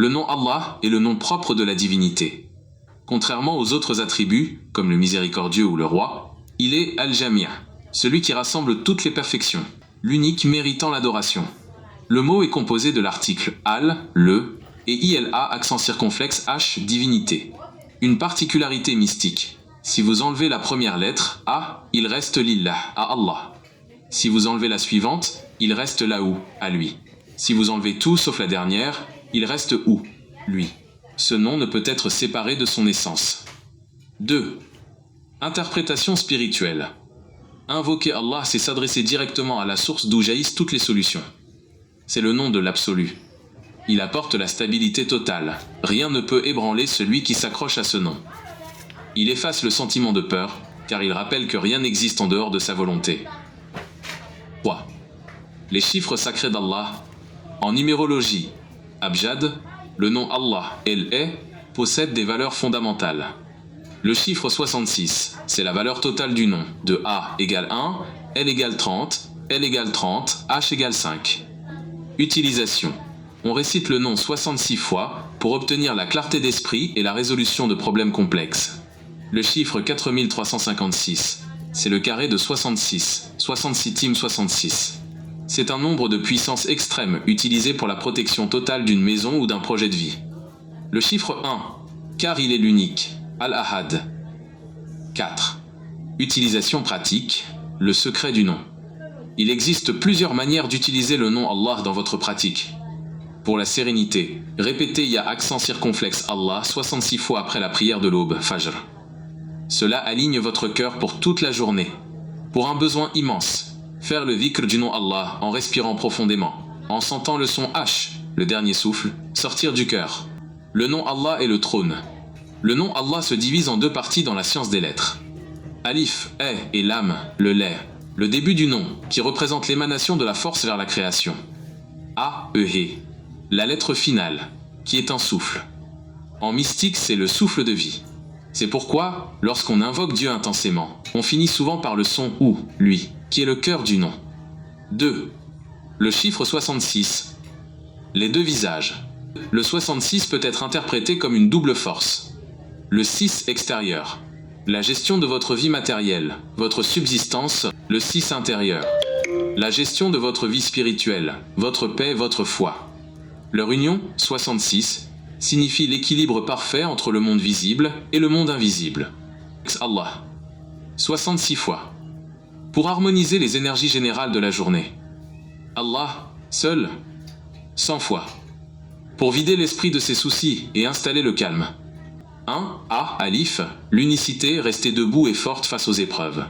Le nom Allah est le nom propre de la divinité. Contrairement aux autres attributs, comme le miséricordieux ou le roi, il est Al-Jami', celui qui rassemble toutes les perfections, l'unique méritant l'adoration. Le mot est composé de l'article Al, le, et ILA, accent circonflexe H, divinité. Une particularité mystique. Si vous enlevez la première lettre, A, il reste Lillah, à Allah. Si vous enlevez la suivante, il reste Lahu, à lui. Si vous enlevez tout sauf la dernière, il reste Hu, lui. Ce nom ne peut être séparé de son essence. 2. Interprétation spirituelle. Invoquer Allah, c'est s'adresser directement à la source d'où jaillissent toutes les solutions. C'est le nom de l'absolu. Il apporte la stabilité totale. Rien ne peut ébranler celui qui s'accroche à ce nom. Il efface le sentiment de peur, car il rappelle que rien n'existe en dehors de sa volonté. 3. Les chiffres sacrés d'Allah. En numérologie, Abjad, le nom Allah, El-E, possède des valeurs fondamentales. Le chiffre 66, c'est la valeur totale du nom, de A égale 1, L égale 30, L égale 30, H égale 5. Utilisation. On récite le nom 66 fois pour obtenir la clarté d'esprit et la résolution de problèmes complexes. Le chiffre 4356, c'est le carré de 66, 66 66. C'est un nombre de puissance extrême utilisé pour la protection totale d'une maison ou d'un projet de vie. Le chiffre 1, car il est l'unique, Al-Ahad. 4. Utilisation pratique, le secret du nom. Il existe plusieurs manières d'utiliser le nom Allah dans votre pratique. Pour la sérénité, répétez ya accent circonflexe Allah 66 fois après la prière de l'aube, Fajr. Cela aligne votre cœur pour toute la journée. Pour un besoin immense, faire le dhikr du nom Allah en respirant profondément, en sentant le son H, le dernier souffle, sortir du cœur. Le nom Allah est le trône. Le nom Allah se divise en deux parties dans la science des lettres. Alif, E et Lam, le lait, le début du nom, qui représente l'émanation de la force vers la création. A, E, He, la lettre finale, qui est un souffle. En mystique, c'est le souffle de vie. C'est pourquoi, lorsqu'on invoque Dieu intensément, on finit souvent par le son ou, lui, qui est le cœur du nom. 2. Le chiffre 66. Les deux visages. Le 66 peut être interprété comme une double force. Le 6 extérieur. La gestion de votre vie matérielle, votre subsistance, le 6 intérieur. La gestion de votre vie spirituelle, votre paix, votre foi. Leur union, 66, signifie l'équilibre parfait entre le monde visible et le monde invisible. Allah. 66 fois. Pour harmoniser les énergies générales de la journée. Allah, seul, 100 fois. Pour vider l'esprit de ses soucis et installer le calme. 1. A. Alif, l'unicité, rester debout et forte face aux épreuves.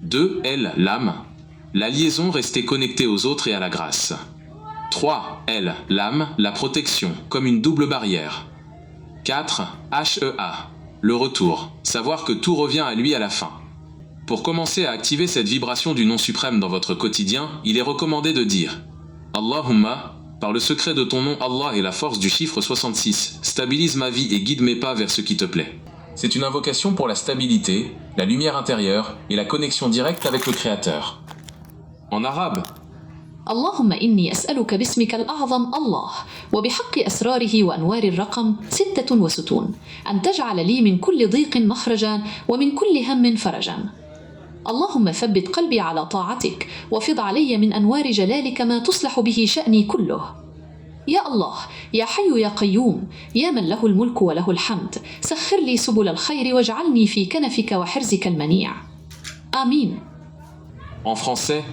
2. L. L'âme, la liaison, rester connecté aux autres et à la grâce. 3. L. L'âme, la protection, comme une double barrière. 4. HEA, le retour, savoir que tout revient à lui à la fin. Pour commencer à activer cette vibration du nom suprême dans votre quotidien, il est recommandé de dire Allahumma, par le secret de ton nom Allah et la force du chiffre 66, stabilise ma vie et guide mes pas vers ce qui te plaît. C'est une invocation pour la stabilité, la lumière intérieure et la connexion directe avec le Créateur. En arabe, اللهم إني أسألك باسمك الأعظم الله وبحق أسراره وأنوار الرقم 66 أن تجعل لي من كل ضيق مخرجا ومن كل هم فرجا. اللهم ثبت قلبي على طاعتك وفض علي من أنوار جلالك ما تصلح به شأني كله. يا الله، يا حي يا قيوم، يا من له الملك وله الحمد، سخر لي سبل الخير واجعلني في كنفك وحرزك المنيع. آمين. En français,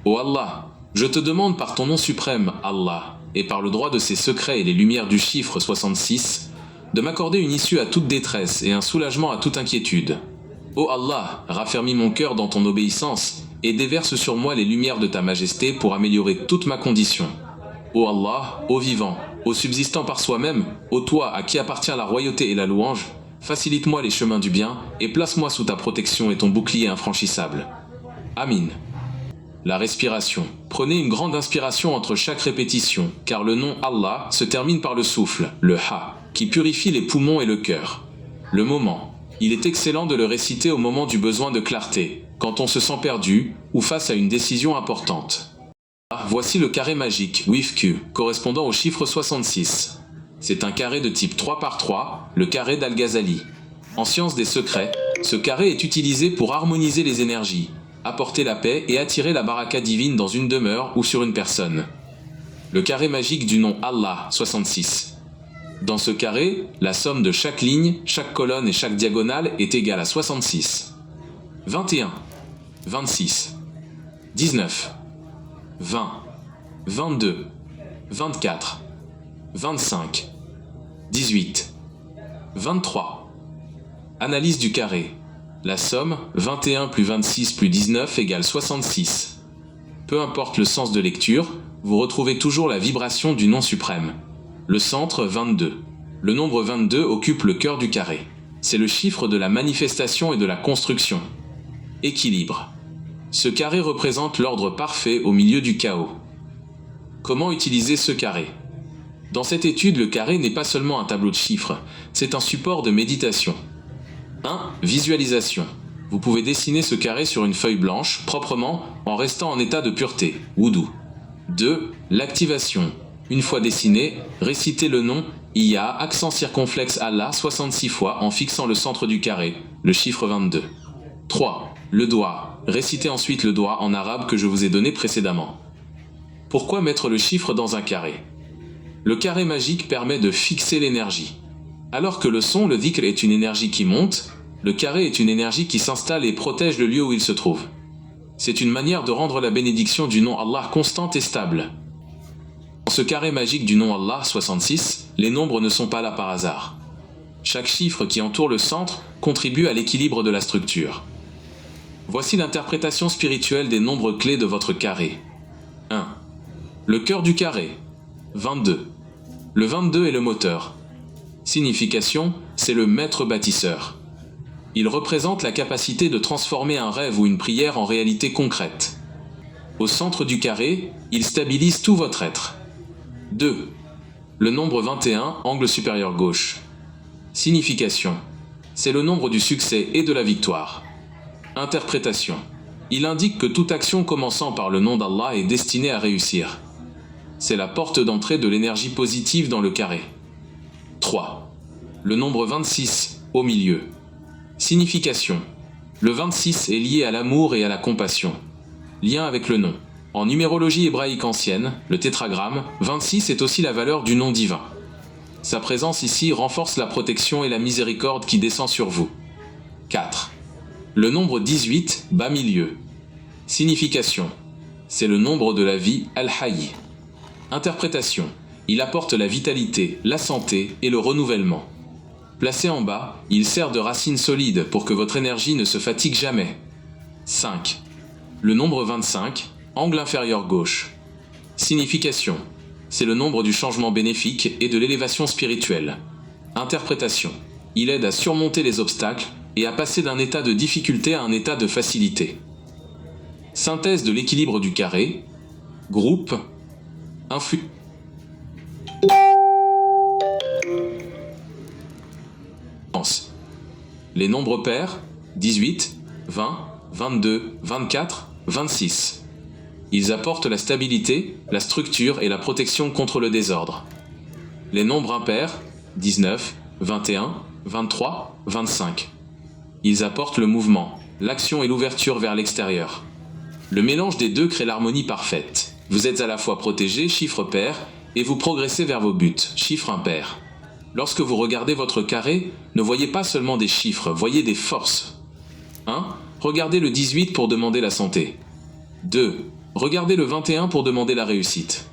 ô Allah, je te demande par ton nom suprême, Allah, et par le droit de ses secrets et les lumières du chiffre 66, de m'accorder une issue à toute détresse et un soulagement à toute inquiétude. Ô Allah, raffermis mon cœur dans ton obéissance et déverse sur moi les lumières de ta majesté pour améliorer toute ma condition. Ô Allah, ô vivant, ô subsistant par soi-même, ô toi à qui appartient la royauté et la louange, facilite-moi les chemins du bien et place-moi sous ta protection et ton bouclier infranchissable. Amin. La respiration. Prenez une grande inspiration entre chaque répétition, car le nom Allah se termine par le souffle, le Ha, qui purifie les poumons et le cœur. Le moment. Il est excellent de le réciter au moment du besoin de clarté, quand on se sent perdu ou face à une décision importante. Voici le carré magique, WIFQ, correspondant au chiffre 66. C'est un carré de type 3 par 3, le carré d'Al-Ghazali. En science des secrets, ce carré est utilisé pour harmoniser les énergies, apporter la paix et attirer la baraka divine dans une demeure ou sur une personne. Le carré magique du nom Allah, 66. Dans ce carré, la somme de chaque ligne, chaque colonne et chaque diagonale est égale à 66. 21, 26, 19, 20, 22, 24, 25, 18, 23. Analyse du carré. La somme 21 plus 26 plus 19 égale 66. Peu importe le sens de lecture, vous retrouvez toujours la vibration du nom suprême. Le centre 22. Le nombre 22 occupe le cœur du carré. C'est le chiffre de la manifestation et de la construction. Équilibre. Ce carré représente l'ordre parfait au milieu du chaos. Comment utiliser ce carré? Dans cette étude, le carré n'est pas seulement un tableau de chiffres, c'est un support de méditation. 1. Visualisation. Vous pouvez dessiner ce carré sur une feuille blanche, proprement, en restant en état de pureté, wudu. 2. L'activation. Une fois dessiné, récitez le nom Iya, accent circonflexe Allah 66 fois en fixant le centre du carré, le chiffre 22. 3. Le doigt. Récitez ensuite le doigt en arabe que je vous ai donné précédemment. Pourquoi mettre le chiffre dans un carré? Le carré magique permet de fixer l'énergie. Alors que le son, le dhikr, est une énergie qui monte, le carré est une énergie qui s'installe et protège le lieu où il se trouve. C'est une manière de rendre la bénédiction du nom Allah constante et stable. Dans ce carré magique du nom Allah 66, les nombres ne sont pas là par hasard. Chaque chiffre qui entoure le centre contribue à l'équilibre de la structure. Voici l'interprétation spirituelle des nombres clés de votre carré. 1. Le cœur du carré. 22. Le 22 est le moteur. Signification, c'est le maître bâtisseur. Il représente la capacité de transformer un rêve ou une prière en réalité concrète. Au centre du carré, il stabilise tout votre être. 2. Le nombre 21, angle supérieur gauche. Signification, c'est le nombre du succès et de la victoire. Interprétation, il indique que toute action commençant par le nom d'Allah est destinée à réussir. C'est la porte d'entrée de l'énergie positive dans le carré. 3. Le nombre 26, au milieu. Signification. Le 26 est lié à l'amour et à la compassion. Lien avec le nom. En numérologie hébraïque ancienne, le tétragramme, 26 est aussi la valeur du nom divin. Sa présence ici renforce la protection et la miséricorde qui descend sur vous. 4. Le nombre 18, bas milieu. Signification. C'est le nombre de la vie, Al-Hayy. Interprétation. Il apporte la vitalité, la santé et le renouvellement. Placé en bas, il sert de racine solide pour que votre énergie ne se fatigue jamais. 5. Le nombre 25, angle inférieur gauche. Signification. C'est le nombre du changement bénéfique et de l'élévation spirituelle. Interprétation. Il aide à surmonter les obstacles et à passer d'un état de difficulté à un état de facilité. Synthèse de l'équilibre du carré. Groupe. Influence. Les nombres pairs, 18, 20, 22, 24, 26. Ils apportent la stabilité, la structure et la protection contre le désordre. Les nombres impairs, 19, 21, 23, 25. Ils apportent le mouvement, l'action et l'ouverture vers l'extérieur. Le mélange des deux crée l'harmonie parfaite. Vous êtes à la fois protégé, chiffre pair, et vous progressez vers vos buts, chiffre impair. Lorsque vous regardez votre carré, ne voyez pas seulement des chiffres, voyez des forces. 1. Regardez le 18 pour demander la santé. 2. Regardez le 21 pour demander la réussite.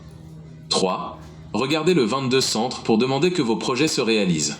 3. Regardez le 22 centre pour demander que vos projets se réalisent.